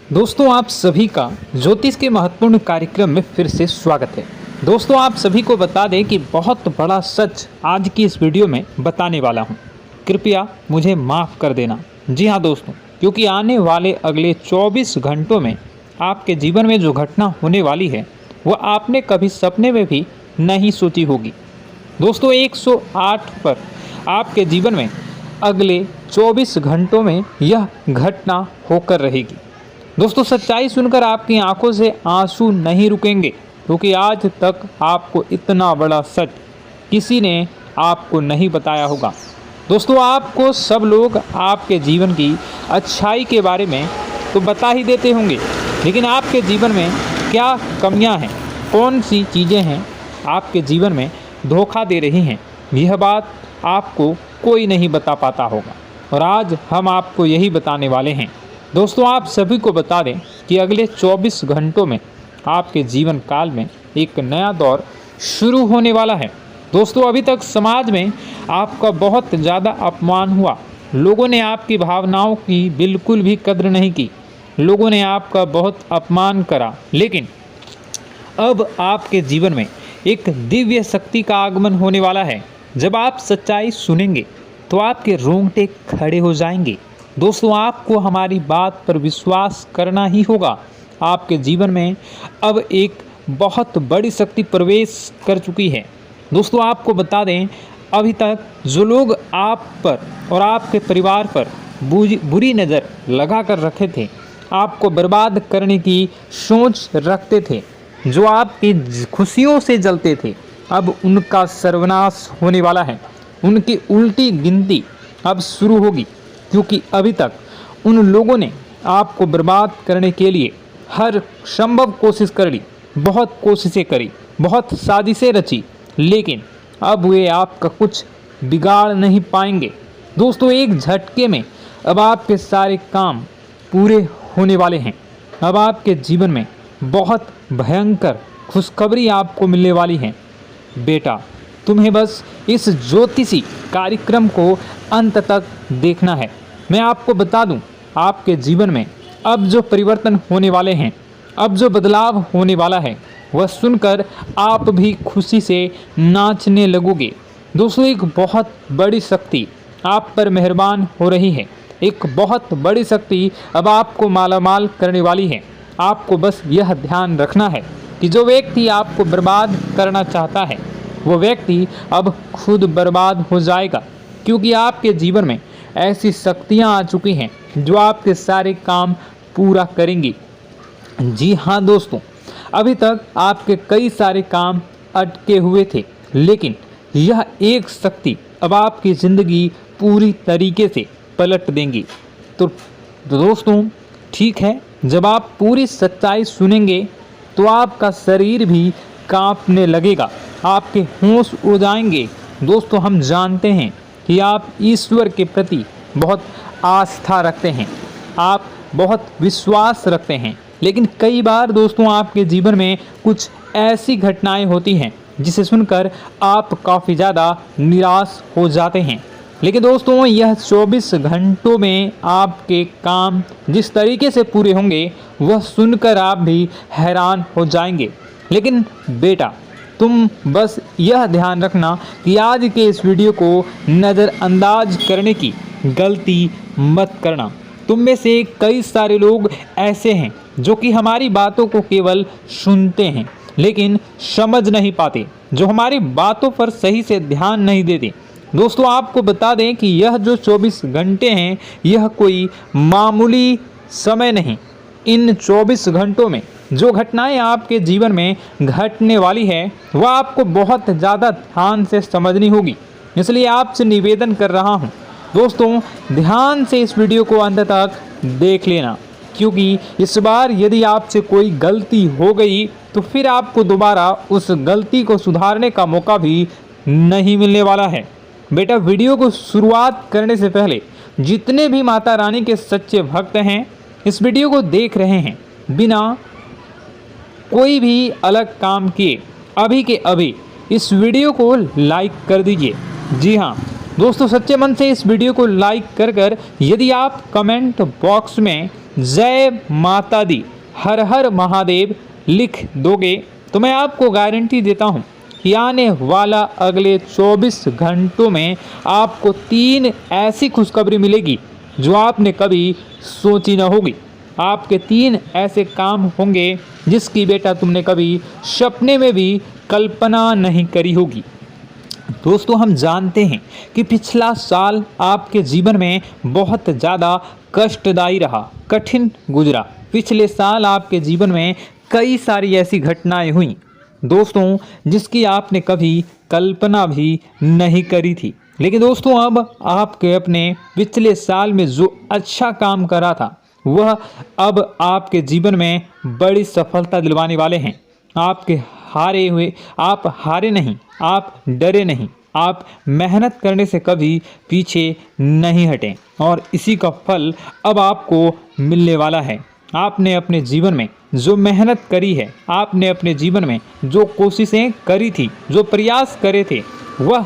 दोस्तों आप सभी का ज्योतिष के महत्वपूर्ण कार्यक्रम में फिर से स्वागत है। दोस्तों आप सभी को बता दें कि बहुत बड़ा सच आज की इस वीडियो में बताने वाला हूं। कृपया मुझे माफ़ कर देना। जी हां दोस्तों, क्योंकि आने वाले अगले 24 घंटों में आपके जीवन में जो घटना होने वाली है वह आपने कभी सपने में भी नहीं सोची होगी। दोस्तों 108 पर आपके जीवन में अगले 24 घंटों में यह घटना होकर रहेगी। दोस्तों सच्चाई सुनकर आपकी आंखों से आंसू नहीं रुकेंगे, क्योंकि आज तक आपको इतना बड़ा सच किसी ने आपको नहीं बताया होगा। दोस्तों आपको सब लोग आपके जीवन की अच्छाई के बारे में तो बता ही देते होंगे, लेकिन आपके जीवन में क्या कमियां हैं, कौन सी चीज़ें हैं आपके जीवन में धोखा दे रही हैं, यह बात आपको कोई नहीं बता पाता होगा। और आज हम आपको यही बताने वाले हैं। दोस्तों आप सभी को बता दें कि अगले 24 घंटों में आपके जीवन काल में एक नया दौर शुरू होने वाला है। दोस्तों अभी तक समाज में आपका बहुत ज़्यादा अपमान हुआ, लोगों ने आपकी भावनाओं की बिल्कुल भी कद्र नहीं की, लोगों ने आपका बहुत अपमान करा, लेकिन अब आपके जीवन में एक दिव्य शक्ति का आगमन होने वाला है। जब आप सच्चाई सुनेंगे तो आपके रोंगटे खड़े हो जाएंगे। दोस्तों आपको हमारी बात पर विश्वास करना ही होगा। आपके जीवन में अब एक बहुत बड़ी शक्ति प्रवेश कर चुकी है। दोस्तों आपको बता दें, अभी तक जो लोग आप पर और आपके परिवार पर बुरी नज़र लगा कर रखे थे, आपको बर्बाद करने की सोच रखते थे, जो आपकी खुशियों से जलते थे, अब उनका सर्वनाश होने वाला है। उनकी उल्टी गिनती अब शुरू होगी, क्योंकि अभी तक उन लोगों ने आपको बर्बाद करने के लिए हर संभव कोशिश कर ली, बहुत कोशिशें करी, बहुत साजिशें रची, लेकिन अब वे आपका कुछ बिगाड़ नहीं पाएंगे। दोस्तों एक झटके में अब आपके सारे काम पूरे होने वाले हैं। अब आपके जीवन में बहुत भयंकर खुशखबरी आपको मिलने वाली है। बेटा तुम्हें बस इस ज्योतिषी कार्यक्रम को अंत तक देखना है। मैं आपको बता दूं, आपके जीवन में अब जो परिवर्तन होने वाले हैं, अब जो बदलाव होने वाला है, वह सुनकर आप भी खुशी से नाचने लगोगे। दोस्तों एक बहुत बड़ी शक्ति आप पर मेहरबान हो रही है। एक बहुत बड़ी शक्ति अब आपको मालामाल करने वाली है। आपको बस यह ध्यान रखना है कि जो व्यक्ति आपको बर्बाद करना चाहता है, वो व्यक्ति अब खुद बर्बाद हो जाएगा, क्योंकि आपके जीवन में ऐसी शक्तियां आ चुकी हैं जो आपके सारे काम पूरा करेंगी। जी हाँ दोस्तों, अभी तक आपके कई सारे काम अटके हुए थे, लेकिन यह एक शक्ति अब आपकी ज़िंदगी पूरी तरीके से पलट देंगी। तो दोस्तों ठीक है, जब आप पूरी सच्चाई सुनेंगे तो आपका शरीर भी कांपने लगेगा, आपके होश उड़ जाएंगे। दोस्तों हम जानते हैं कि आप ईश्वर के प्रति बहुत आस्था रखते हैं, आप बहुत विश्वास रखते हैं, लेकिन कई बार दोस्तों आपके जीवन में कुछ ऐसी घटनाएं होती हैं जिसे सुनकर आप काफ़ी ज़्यादा निराश हो जाते हैं। लेकिन दोस्तों यह 24 घंटों में आपके काम जिस तरीके से पूरे होंगे वह सुनकर आप भी हैरान हो जाएंगे। लेकिन बेटा तुम बस यह ध्यान रखना कि आज के इस वीडियो को नज़रअंदाज करने की गलती मत करना। तुम में से कई सारे लोग ऐसे हैं जो कि हमारी बातों को केवल सुनते हैं लेकिन समझ नहीं पाते, जो हमारी बातों पर सही से ध्यान नहीं देते। दोस्तों आपको बता दें कि यह जो 24 घंटे हैं यह कोई मामूली समय नहीं। इन 24 घंटों में जो घटनाएं आपके जीवन में घटने वाली है वह आपको बहुत ज़्यादा ध्यान से समझनी होगी। इसलिए आपसे निवेदन कर रहा हूं दोस्तों, ध्यान से इस वीडियो को अंत तक देख लेना, क्योंकि इस बार यदि आपसे कोई गलती हो गई तो फिर आपको दोबारा उस गलती को सुधारने का मौका भी नहीं मिलने वाला है। बेटा वीडियो को शुरुआत करने से पहले जितने भी माता रानी के सच्चे भक्त हैं इस वीडियो को देख रहे हैं, बिना कोई भी अलग काम किए अभी के अभी इस वीडियो को लाइक कर दीजिए। जी हाँ दोस्तों, सच्चे मन से इस वीडियो को लाइक कर यदि आप कमेंट बॉक्स में जय माता दी, हर हर महादेव लिख दोगे तो मैं आपको गारंटी देता हूँ कि आने वाला अगले 24 घंटों में आपको 3 ऐसी खुशखबरी मिलेगी जो आपने कभी सोची न होगी। आपके 3 ऐसे काम होंगे जिसकी बेटा तुमने कभी सपने में भी कल्पना नहीं करी होगी। दोस्तों, हम जानते हैं कि पिछला साल आपके जीवन में बहुत ज़्यादा कष्टदायी रहा, कठिन गुजरा। पिछले साल आपके जीवन में कई सारी ऐसी घटनाएं हुई दोस्तों जिसकी आपने कभी कल्पना भी नहीं करी थी। लेकिन दोस्तों, अब आपके अपने पिछले साल में जो अच्छा काम करा था वह अब आपके जीवन में बड़ी सफलता दिलवाने वाले हैं। आप हारे नहीं, आप डरे नहीं, आप मेहनत करने से कभी पीछे नहीं हटें और इसी का फल अब आपको मिलने वाला है। आपने अपने जीवन में जो मेहनत करी है, आपने अपने जीवन में जो कोशिशें करी थी, जो प्रयास करे थे, वह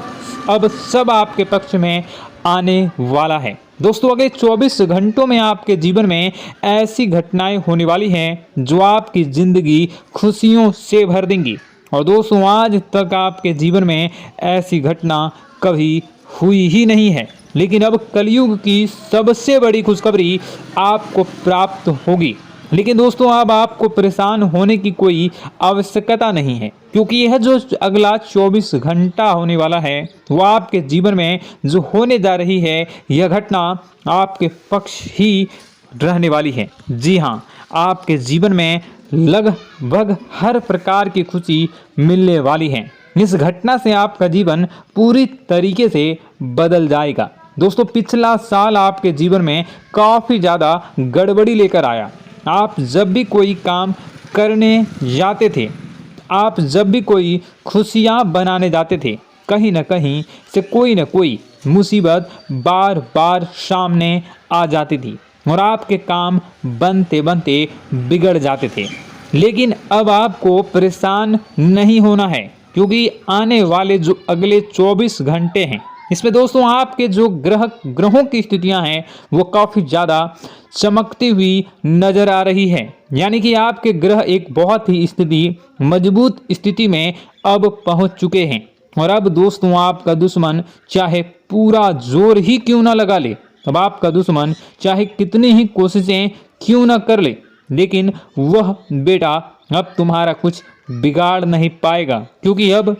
अब सब आपके पक्ष में आने वाला है। दोस्तों, अगले 24 घंटों में आपके जीवन में ऐसी घटनाएं होने वाली हैं जो आपकी ज़िंदगी खुशियों से भर देंगी। और दोस्तों, आज तक आपके जीवन में ऐसी घटना कभी हुई ही नहीं है, लेकिन अब कलयुग की सबसे बड़ी खुशखबरी आपको प्राप्त होगी। लेकिन दोस्तों, अब आपको परेशान होने की कोई आवश्यकता नहीं है, क्योंकि यह जो अगला 24 घंटा होने वाला है वह आपके जीवन में जो होने जा रही है यह घटना आपके पक्ष ही रहने वाली है। जी हाँ, आपके जीवन में लगभग हर प्रकार की खुशी मिलने वाली है। इस घटना से आपका जीवन पूरी तरीके से बदल जाएगा। दोस्तों, पिछला साल आपके जीवन में काफ़ी ज़्यादा गड़बड़ी लेकर आया। आप जब भी कोई काम करने जाते थे, आप जब भी कोई खुशियाँ बनाने जाते थे, कहीं न कहीं से कोई न कोई मुसीबत बार बार सामने आ जाती थी और आपके काम बनते बनते बिगड़ जाते थे। लेकिन अब आपको परेशान नहीं होना है, क्योंकि आने वाले जो अगले 24 घंटे हैं इसमें दोस्तों आपके जो ग्रहों की स्थितियां हैं वो काफ़ी ज़्यादा चमकती हुई नज़र आ रही है। यानी कि आपके ग्रह एक बहुत ही मजबूत स्थिति में अब पहुंच चुके हैं। और अब दोस्तों, आपका दुश्मन चाहे पूरा जोर ही क्यों ना लगा ले, अब आपका दुश्मन चाहे कितनी ही कोशिशें क्यों ना कर ले, लेकिन वह बेटा अब तुम्हारा कुछ बिगाड़ नहीं पाएगा, क्योंकि अब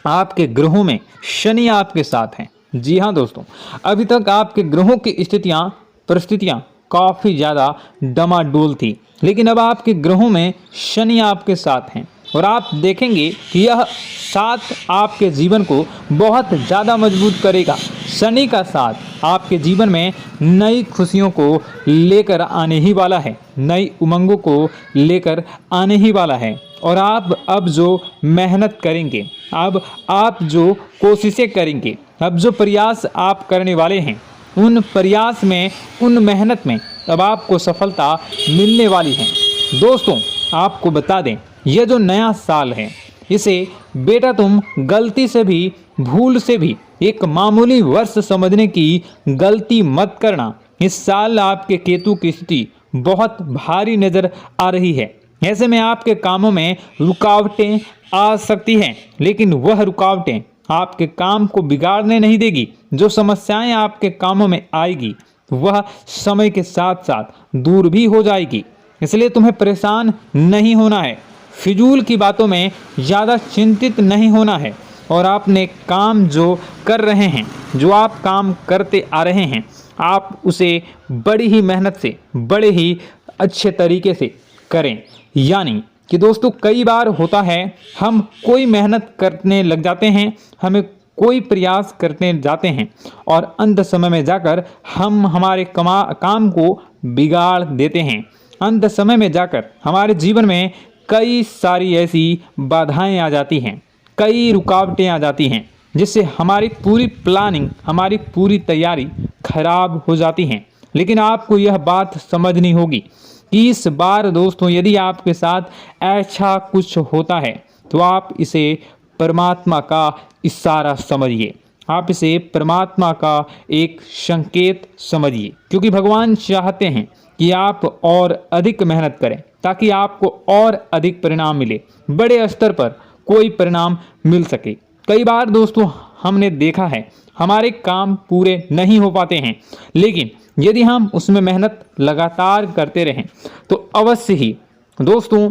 आपके ग्रहों में शनि आपके साथ हैं। जी हाँ दोस्तों, अभी तक आपके ग्रहों की परिस्थितियाँ काफ़ी ज़्यादा डमाडोल थी, लेकिन अब आपके ग्रहों में शनि आपके साथ हैं और आप देखेंगे कि यह साथ आपके जीवन को बहुत ज़्यादा मजबूत करेगा। शनि का साथ आपके जीवन में नई खुशियों को लेकर आने ही वाला है, नई उमंगों को लेकर आने ही वाला है। और आप अब जो मेहनत करेंगे, अब आप जो कोशिशें करेंगे, अब जो प्रयास आप करने वाले हैं, उन प्रयास में, उन मेहनत में अब आपको सफलता मिलने वाली है। दोस्तों, आपको बता दें, यह जो नया साल है इसे बेटा तुम गलती से भी, भूल से भी एक मामूली वर्ष समझने की गलती मत करना। इस साल आपके केतु की स्थिति बहुत भारी नज़र आ रही है। ऐसे में आपके कामों में रुकावटें आ सकती हैं, लेकिन वह रुकावटें आपके काम को बिगाड़ने नहीं देगी। जो समस्याएं आपके कामों में आएगी वह समय के साथ साथ दूर भी हो जाएगी। इसलिए तुम्हें परेशान नहीं होना है, फिजूल की बातों में ज़्यादा चिंतित नहीं होना है। और आपने काम जो कर रहे हैं, जो आप काम करते आ रहे हैं, आप उसे बड़ी ही मेहनत से, बड़े ही अच्छे तरीके से करें। यानी कि दोस्तों, कई बार होता है हम कोई मेहनत करने लग जाते हैं, हमें कोई प्रयास करने जाते हैं और अंत समय में जाकर हम हमारे काम को बिगाड़ देते हैं। अंत समय में जाकर हमारे जीवन में कई सारी ऐसी बाधाएं आ जाती हैं, कई रुकावटें आ जाती हैं, जिससे हमारी पूरी प्लानिंग, हमारी पूरी तैयारी खराब हो जाती हैं। लेकिन आपको यह बात समझनी होगी कि इस बार दोस्तों, यदि आपके साथ ऐसा कुछ होता है तो आप इसे परमात्मा का इशारा समझिए। आप इसे परमात्मा का एक संकेत समझिए, क्योंकि भगवान चाहते हैं कि आप और अधिक मेहनत करें ताकि आपको और अधिक परिणाम मिले, बड़े स्तर पर कोई परिणाम मिल सके। कई बार दोस्तों हमने देखा है हमारे काम पूरे नहीं हो पाते हैं, लेकिन यदि हम उसमें मेहनत लगातार करते रहें तो अवश्य ही दोस्तों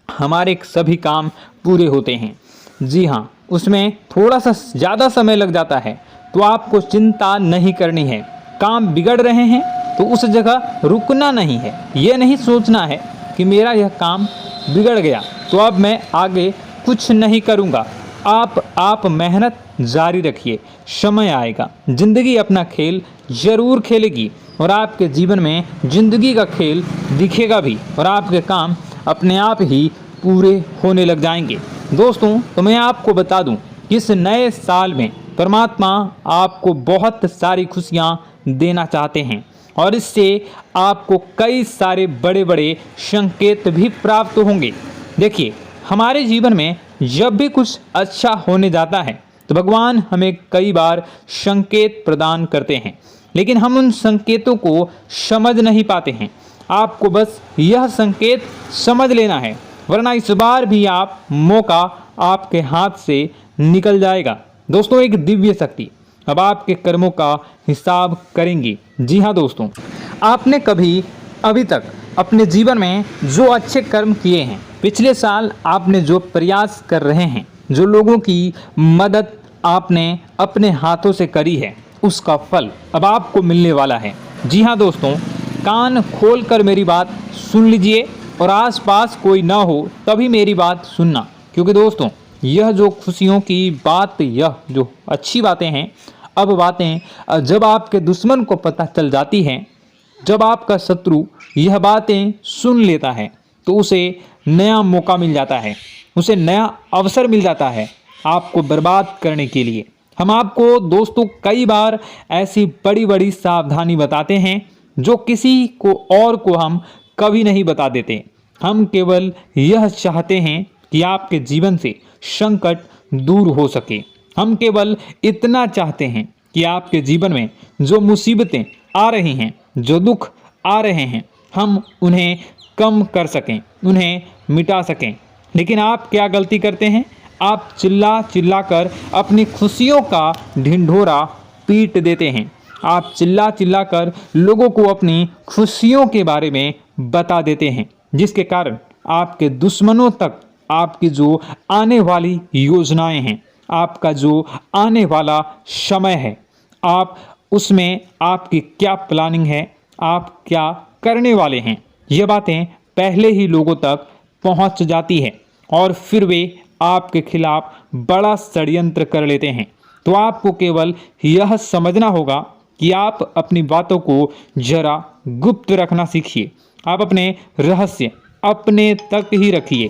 हमारे सभी काम पूरे होते हैं। जी हाँ, उसमें थोड़ा सा ज़्यादा समय लग जाता है तो आपको चिंता नहीं करनी है। काम बिगड़ रहे हैं तो उस जगह रुकना नहीं है, ये नहीं सोचना है कि मेरा यह काम बिगड़ गया तो अब मैं आगे कुछ नहीं करूँगा। आप मेहनत जारी रखिए, समय आएगा, ज़िंदगी अपना खेल ज़रूर खेलेगी और आपके जीवन में ज़िंदगी का खेल दिखेगा भी और आपके काम अपने आप ही पूरे होने लग जाएंगे। दोस्तों तो मैं आपको बता दूं कि इस नए साल में परमात्मा आपको बहुत सारी खुशियां देना चाहते हैं और इससे आपको कई सारे बड़े बड़े संकेत भी प्राप्त होंगे। देखिए, हमारे जीवन में जब भी कुछ अच्छा होने जाता है तो भगवान हमें कई बार संकेत प्रदान करते हैं, लेकिन हम उन संकेतों को समझ नहीं पाते हैं। आपको बस यह संकेत समझ लेना है, वरना इस बार भी आप मौका आपके हाथ से निकल जाएगा। दोस्तों, एक दिव्य शक्ति अब आपके कर्मों का हिसाब करेंगी। जी हाँ दोस्तों, आपने कभी अभी तक अपने जीवन में जो अच्छे कर्म किए हैं, पिछले साल आपने जो प्रयास कर रहे हैं, जो लोगों की मदद आपने अपने हाथों से करी है, उसका फल अब आपको मिलने वाला है। जी हाँ दोस्तों, कान खोलकर मेरी बात सुन लीजिए और आसपास कोई ना हो तभी मेरी बात सुनना, क्योंकि दोस्तों यह जो खुशियों की बात, यह जो अच्छी बातें हैं, अब बातें जब आपके दुश्मन को पता चल जाती हैं, जब आपका शत्रु यह बातें सुन लेता है तो उसे नया मौका मिल जाता है, उसे नया अवसर मिल जाता है आपको बर्बाद करने के लिए। हम आपको दोस्तों कई बार ऐसी बड़ी बड़ी सावधानी बताते हैं जो किसी को और को हम कभी नहीं बता देते। हम केवल यह चाहते हैं कि आपके जीवन से संकट दूर हो सके। हम केवल इतना चाहते हैं कि आपके जीवन में जो मुसीबतें आ रही हैं, जो दुख आ रहे हैं, हम उन्हें कम कर सकें, उन्हें मिटा सकें। लेकिन आप क्या गलती करते हैं? आप चिल्ला चिल्ला कर अपनी खुशियों का ढिंढोरा पीट देते हैं। आप चिल्ला चिल्ला कर लोगों को अपनी खुशियों के बारे में बता देते हैं, जिसके कारण आपके दुश्मनों तक आपकी जो आने वाली योजनाएं हैं, आपका जो आने वाला समय है, आप उसमें आपकी क्या प्लानिंग है, आप क्या करने वाले हैं, ये बातें पहले ही लोगों तक पहुंच जाती है और फिर वे आपके खिलाफ बड़ा षड्यंत्र कर लेते हैं। तो आपको केवल यह समझना होगा कि आप अपनी बातों को जरा गुप्त रखना सीखिए। आप अपने रहस्य अपने तक ही रखिए।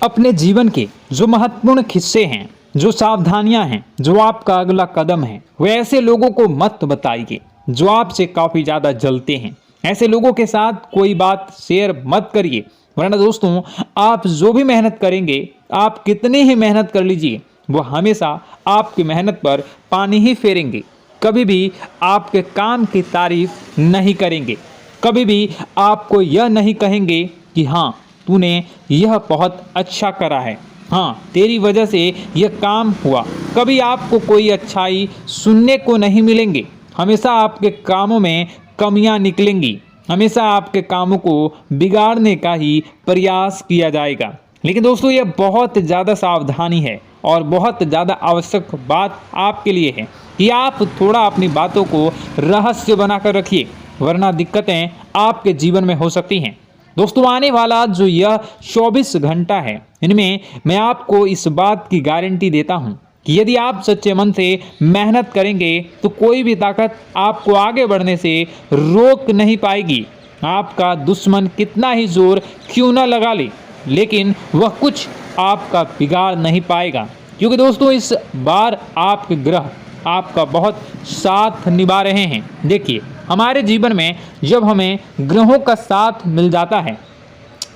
अपने जीवन के जो महत्वपूर्ण हिस्से हैं, जो सावधानियां हैं, जो आपका अगला कदम है, वे ऐसे लोगों को मत बताइए जो आपसे काफ़ी ज़्यादा जलते हैं। ऐसे लोगों के साथ कोई बात शेयर मत करिए, वरना दोस्तों आप जो भी मेहनत करेंगे, आप कितनी ही मेहनत कर लीजिए, वो हमेशा आपकी मेहनत पर पानी ही फेरेंगे। कभी भी आपके काम की तारीफ नहीं करेंगे, कभी भी आपको यह नहीं कहेंगे कि हाँ तूने यह बहुत अच्छा करा है, हाँ तेरी वजह से यह काम हुआ। कभी आपको कोई अच्छाई सुनने को नहीं मिलेंगे। हमेशा आपके कामों में कमियां निकलेंगी, हमेशा आपके कामों को बिगाड़ने का ही प्रयास किया जाएगा। लेकिन दोस्तों यह बहुत ज़्यादा सावधानी है और बहुत ज़्यादा आवश्यक बात आपके लिए है कि आप थोड़ा अपनी बातों को रहस्य बनाकर रखिए, वरना दिक्कतें आपके जीवन में हो सकती हैं। दोस्तों आने वाला जो यह 24 घंटा है, इनमें मैं आपको इस बात की गारंटी देता हूँ कि यदि आप सच्चे मन से मेहनत करेंगे तो कोई भी ताकत आपको आगे बढ़ने से रोक नहीं पाएगी। आपका दुश्मन कितना ही जोर क्यों न लगा ले, लेकिन वह कुछ आपका बिगाड़ नहीं पाएगा, क्योंकि दोस्तों इस बार आपके ग्रह आपका बहुत साथ निभा रहे हैं। देखिए, हमारे जीवन में जब हमें ग्रहों का साथ मिल जाता है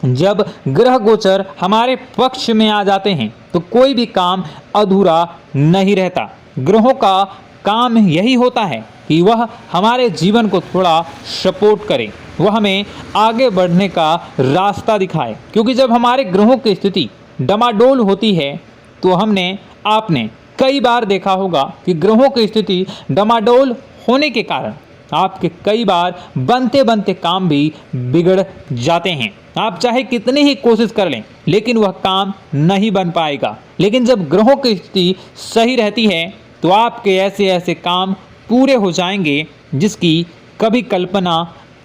जब ग्रह गोचर हमारे पक्ष में आ जाते हैं तो कोई भी काम अधूरा नहीं रहता। ग्रहों का काम यही होता है कि वह हमारे जीवन को थोड़ा सपोर्ट करे, वह हमें आगे बढ़ने का रास्ता दिखाए। क्योंकि जब हमारे ग्रहों की स्थिति डमाडोल होती है तो आपने कई बार देखा होगा कि ग्रहों की स्थिति डमाडोल होने के कारण आपके कई बार बनते बनते काम भी बिगड़ जाते हैं। आप चाहे कितनी ही कोशिश कर लें लेकिन वह काम नहीं बन पाएगा। लेकिन जब ग्रहों की स्थिति सही रहती है तो आपके ऐसे ऐसे काम पूरे हो जाएंगे जिसकी कभी कल्पना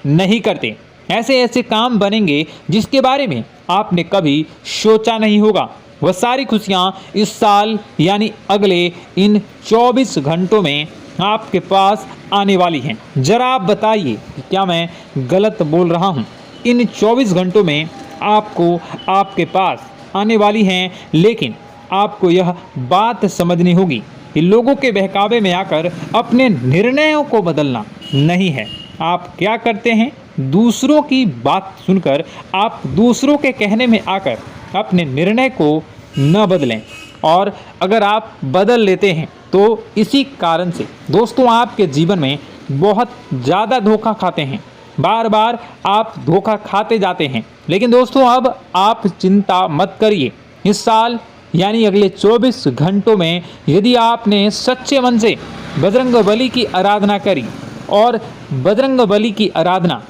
नहीं करते। ऐसे ऐसे काम बनेंगे जिसके बारे में आपने कभी सोचा नहीं होगा। वह सारी खुशियाँ इस साल यानी अगले इन 24 घंटों में आपके पास आने वाली हैं। जरा आप बताइए कि क्या मैं गलत बोल रहा हूँ? इन 24 घंटों में आपको आपके पास आने वाली हैं, लेकिन आपको यह बात समझनी होगी कि लोगों के बहकावे में आकर अपने निर्णयों को बदलना नहीं है। आप क्या करते हैं? दूसरों की बात सुनकर आप दूसरों के कहने में आकर अपने निर्णय को न बदलें, और अगर आप बदल लेते हैं तो इसी कारण से दोस्तों आपके जीवन में बहुत ज़्यादा धोखा खाते हैं। बार बार आप धोखा खाते जाते हैं। लेकिन दोस्तों अब आप चिंता मत करिए। इस साल यानी अगले 24 घंटों में यदि आपने सच्चे मन से बजरंगबली की आराधना करी, और बजरंगबली की आराधना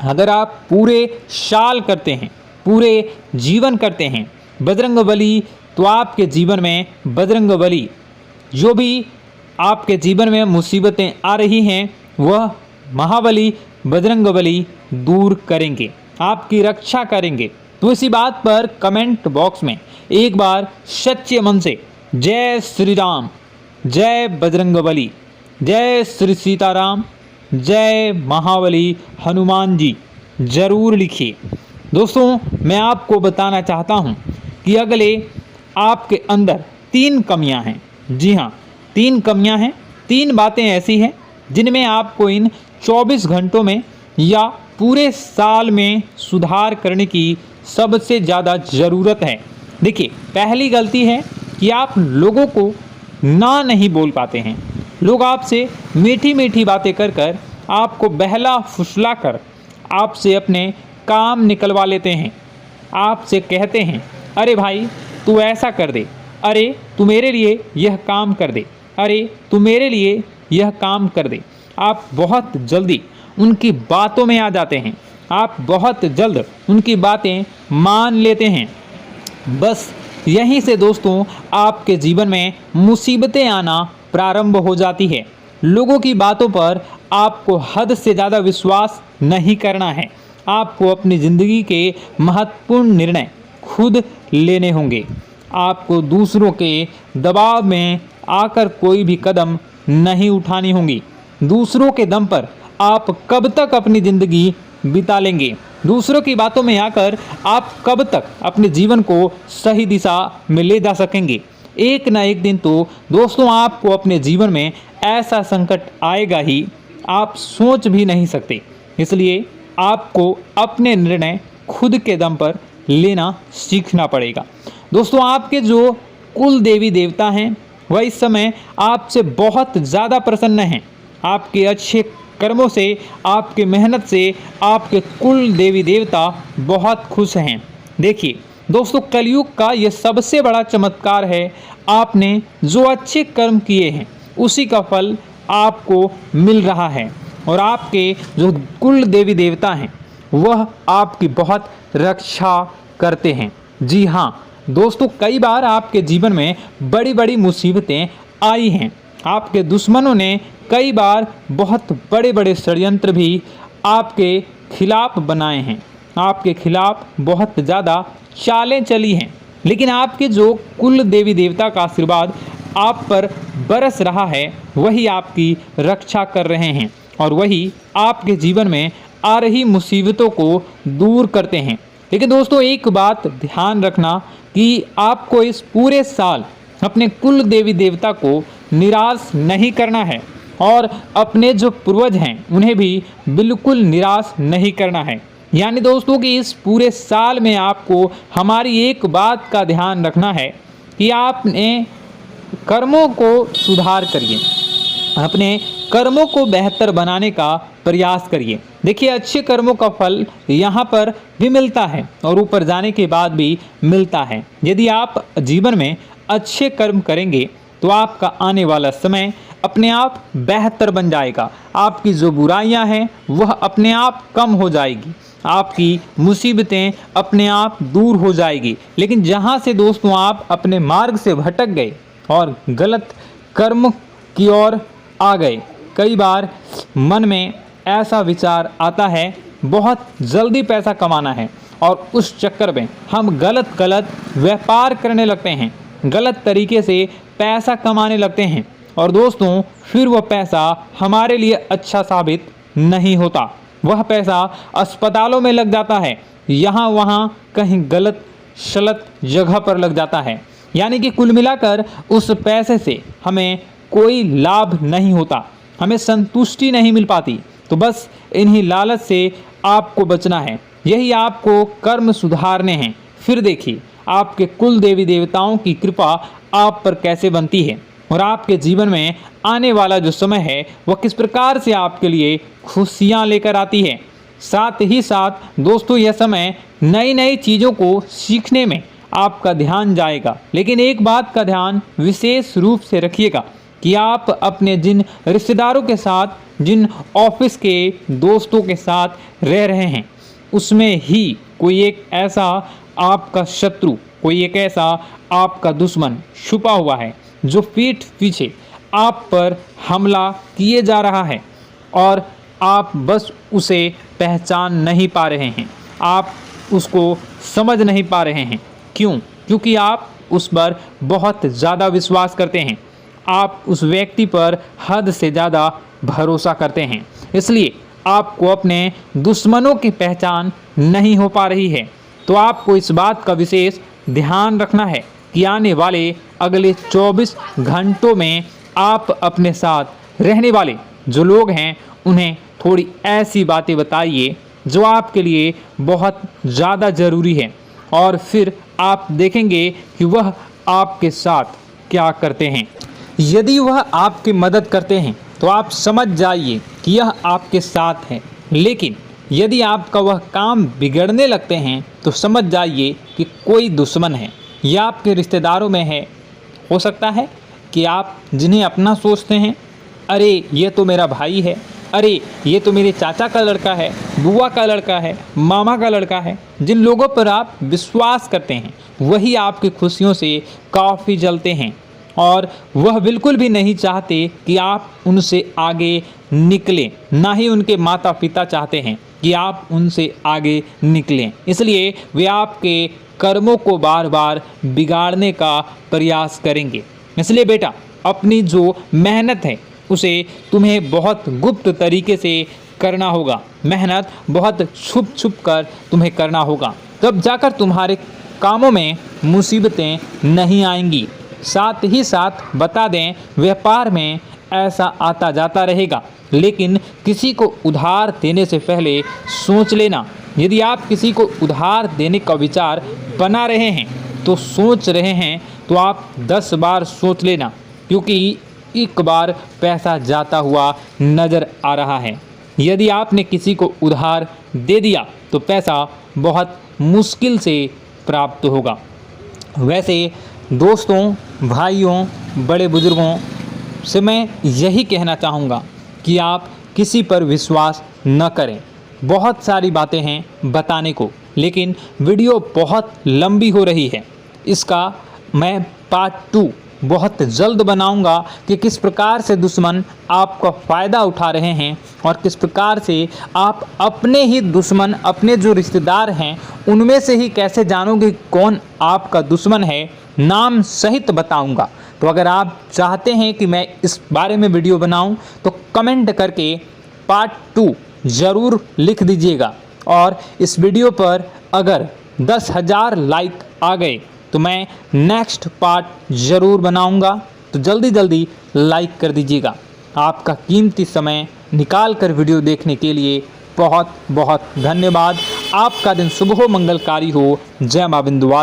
अगर आप पूरे साल करते हैं, पूरे जीवन करते हैं बजरंगबली, तो आपके जीवन में बजरंगबली जो भी आपके जीवन में मुसीबतें आ रही हैं वह महाबली बजरंगबली दूर करेंगे, आपकी रक्षा करेंगे। तो इसी बात पर कमेंट बॉक्स में एक बार सच्चे मन से जय श्री राम, जय बजरंगबली, जय श्री सीताराम, जय महाबली हनुमान जी जरूर लिखिए। दोस्तों मैं आपको बताना चाहता हूँ कि अगले आपके अंदर 3 कमियां हैं। जी हाँ, 3 कमियां हैं। 3 बातें ऐसी हैं जिनमें आपको इन 24 घंटों में या पूरे साल में सुधार करने की सबसे ज़्यादा ज़रूरत है। देखिए, पहली गलती है कि आप लोगों को ना नहीं बोल पाते हैं। लोग आपसे मीठी मीठी बातें कर कर आपको बहला फुसला कर आपसे अपने काम निकलवा लेते हैं। आपसे कहते हैं, अरे भाई तू ऐसा कर दे, अरे तू मेरे लिए यह काम कर दे, अरे तू मेरे लिए यह काम कर दे। आप बहुत जल्दी उनकी बातों में आ जाते हैं, आप बहुत जल्द उनकी बातें मान लेते हैं। बस यहीं से दोस्तों आपके जीवन में मुसीबतें आना प्रारंभ हो जाती है। लोगों की बातों पर आपको हद से ज़्यादा विश्वास नहीं करना है। आपको अपनी ज़िंदगी के महत्वपूर्ण निर्णय खुद लेने होंगे। आपको दूसरों के दबाव में आकर कोई भी कदम नहीं उठानी होगी। दूसरों के दम पर आप कब तक अपनी ज़िंदगी बिता लेंगे? दूसरों की बातों में आकर आप कब तक अपने जीवन को सही दिशा में ले जा सकेंगे? एक ना एक दिन तो दोस्तों आपको अपने जीवन में ऐसा संकट आएगा ही, आप सोच भी नहीं सकते। इसलिए आपको अपने निर्णय खुद के दम पर लेना सीखना पड़ेगा। दोस्तों आपके जो कुल देवी देवता हैं वह इस समय आपसे बहुत ज़्यादा प्रसन्न हैं। आपके अच्छे कर्मों से, आपके मेहनत से आपके कुल देवी देवता बहुत खुश हैं। देखिए दोस्तों, कलयुग का ये सबसे बड़ा चमत्कार है। आपने जो अच्छे कर्म किए हैं उसी का फल आपको मिल रहा है, और आपके जो कुल देवी देवता हैं वह आपकी बहुत रक्षा करते हैं। जी हाँ दोस्तों, कई बार आपके जीवन में बड़ी बड़ी मुसीबतें आई हैं। आपके दुश्मनों ने कई बार बहुत बड़े बड़े षड्यंत्र भी आपके खिलाफ बनाए हैं। आपके खिलाफ बहुत ज़्यादा चालें चली हैं, लेकिन आपके जो कुल देवी देवता का आशीर्वाद आप पर बरस रहा है वही आपकी रक्षा कर रहे हैं, और वही आपके जीवन में आ रही मुसीबतों को दूर करते हैं। लेकिन दोस्तों एक बात ध्यान रखना कि आपको इस पूरे साल अपने कुल देवी देवता को निराश नहीं करना है, और अपने जो पूर्वज हैं उन्हें भी बिल्कुल निराश नहीं करना है। यानी दोस्तों कि इस पूरे साल में आपको हमारी एक बात का ध्यान रखना है कि आपने कर्मों को सुधार करिए, अपने कर्मों को बेहतर बनाने का प्रयास करिए। देखिए, अच्छे कर्मों का फल यहाँ पर भी मिलता है और ऊपर जाने के बाद भी मिलता है। यदि आप जीवन में अच्छे कर्म करेंगे तो आपका आने वाला समय अपने आप बेहतर बन जाएगा। आपकी जो बुराइयां हैं वह अपने आप कम हो जाएगी, आपकी मुसीबतें अपने आप दूर हो जाएगी। लेकिन जहां से दोस्तों आप अपने मार्ग से भटक गए और गलत कर्म की ओर आ गए, कई बार मन में ऐसा विचार आता है बहुत जल्दी पैसा कमाना है और उस चक्कर में हम गलत व्यापार करने लगते हैं, गलत तरीके से पैसा कमाने लगते हैं और दोस्तों फिर वह पैसा हमारे लिए अच्छा साबित नहीं होता। वह पैसा अस्पतालों में लग जाता है, यहाँ वहाँ कहीं गलत शलत जगह पर लग जाता है। यानी कि कुल मिलाकर उस पैसे से हमें कोई लाभ नहीं होता, हमें संतुष्टि नहीं मिल पाती। तो बस इन्हीं लालच से आपको बचना है, यही आपको कर्म सुधारने हैं। फिर देखिए आपके कुल देवी देवताओं की कृपा आप पर कैसे बनती है और आपके जीवन में आने वाला जो समय है वह किस प्रकार से आपके लिए खुशियाँ लेकर आती है। साथ ही साथ दोस्तों यह समय नई नई चीज़ों को सीखने में आपका ध्यान जाएगा। लेकिन एक बात का ध्यान विशेष रूप से रखिएगा कि आप अपने जिन रिश्तेदारों के साथ, जिन ऑफिस के दोस्तों के साथ रह रहे हैं, उसमें ही कोई एक ऐसा आपका शत्रु, कोई एक ऐसा आपका दुश्मन छुपा हुआ है जो पीठ पीछे आप पर हमला किए जा रहा है और आप बस उसे पहचान नहीं पा रहे हैं, आप उसको समझ नहीं पा रहे हैं। क्यों? क्योंकि आप उस पर बहुत ज़्यादा विश्वास करते हैं, आप उस व्यक्ति पर हद से ज़्यादा भरोसा करते हैं, इसलिए आपको अपने दुश्मनों की पहचान नहीं हो पा रही है। तो आपको इस बात का विशेष ध्यान रखना है कि आने वाले अगले 24 घंटों में आप अपने साथ रहने वाले जो लोग हैं उन्हें थोड़ी ऐसी बातें बताइए जो आपके लिए बहुत ज़्यादा ज़रूरी है और फिर आप देखेंगे कि वह आपके साथ क्या करते हैं। यदि वह आपकी मदद करते हैं तो आप समझ जाइए कि यह आपके साथ है, लेकिन यदि आपका वह काम बिगड़ने लगते हैं तो समझ जाइए कि कोई दुश्मन है या आपके रिश्तेदारों में है। हो सकता है कि आप जिन्हें अपना सोचते हैं, अरे ये तो मेरा भाई है, अरे ये तो मेरे चाचा का लड़का है, बुआ का लड़का है, मामा का लड़का है, जिन लोगों पर आप विश्वास करते हैं वही आपकी खुशियों से काफ़ी जलते हैं और वह बिल्कुल भी नहीं चाहते कि आप उनसे आगे निकलें, ना ही उनके माता पिता चाहते हैं कि आप उनसे आगे निकलें। इसलिए वे आपके कर्मों को बार बार बिगाड़ने का प्रयास करेंगे। इसलिए बेटा, अपनी जो मेहनत है उसे तुम्हें बहुत गुप्त तरीके से करना होगा, मेहनत बहुत छुप छुप कर तुम्हें करना होगा, तब जाकर तुम्हारे कामों में मुसीबतें नहीं आएंगी। साथ ही साथ बता दें, व्यापार में ऐसा आता जाता रहेगा, लेकिन किसी को उधार देने से पहले सोच लेना। यदि आप किसी को उधार देने का विचार बना रहे हैं तो सोच रहे हैं तो आप 10 बार सोच लेना, क्योंकि एक बार पैसा जाता हुआ नज़र आ रहा है। यदि आपने किसी को उधार दे दिया तो पैसा बहुत मुश्किल से प्राप्त होगा। वैसे दोस्तों, भाइयों, बड़े बुजुर्गों से मैं यही कहना चाहूँगा कि आप किसी पर विश्वास न करें। बहुत सारी बातें हैं बताने को, लेकिन वीडियो बहुत लंबी हो रही है। इसका मैं पार्ट 2 बहुत जल्द बनाऊंगा कि किस प्रकार से दुश्मन आपका फ़ायदा उठा रहे हैं और किस प्रकार से आप अपने ही दुश्मन, अपने जो रिश्तेदार हैं उनमें से ही कैसे जानोगे कौन आपका दुश्मन है, नाम सहित बताऊंगा। तो अगर आप चाहते हैं कि मैं इस बारे में वीडियो बनाऊं तो कमेंट करके पार्ट 2 ज़रूर लिख दीजिएगा। और इस वीडियो पर अगर 10,000 लाइक आ गए तो मैं नेक्स्ट पार्ट ज़रूर बनाऊंगा। तो जल्दी जल्दी लाइक कर दीजिएगा। आपका कीमती समय निकाल कर वीडियो देखने के लिए बहुत बहुत धन्यवाद। आपका दिन शुभ हो, मंगलकारी हो। जय मां विंध्यवासिनी।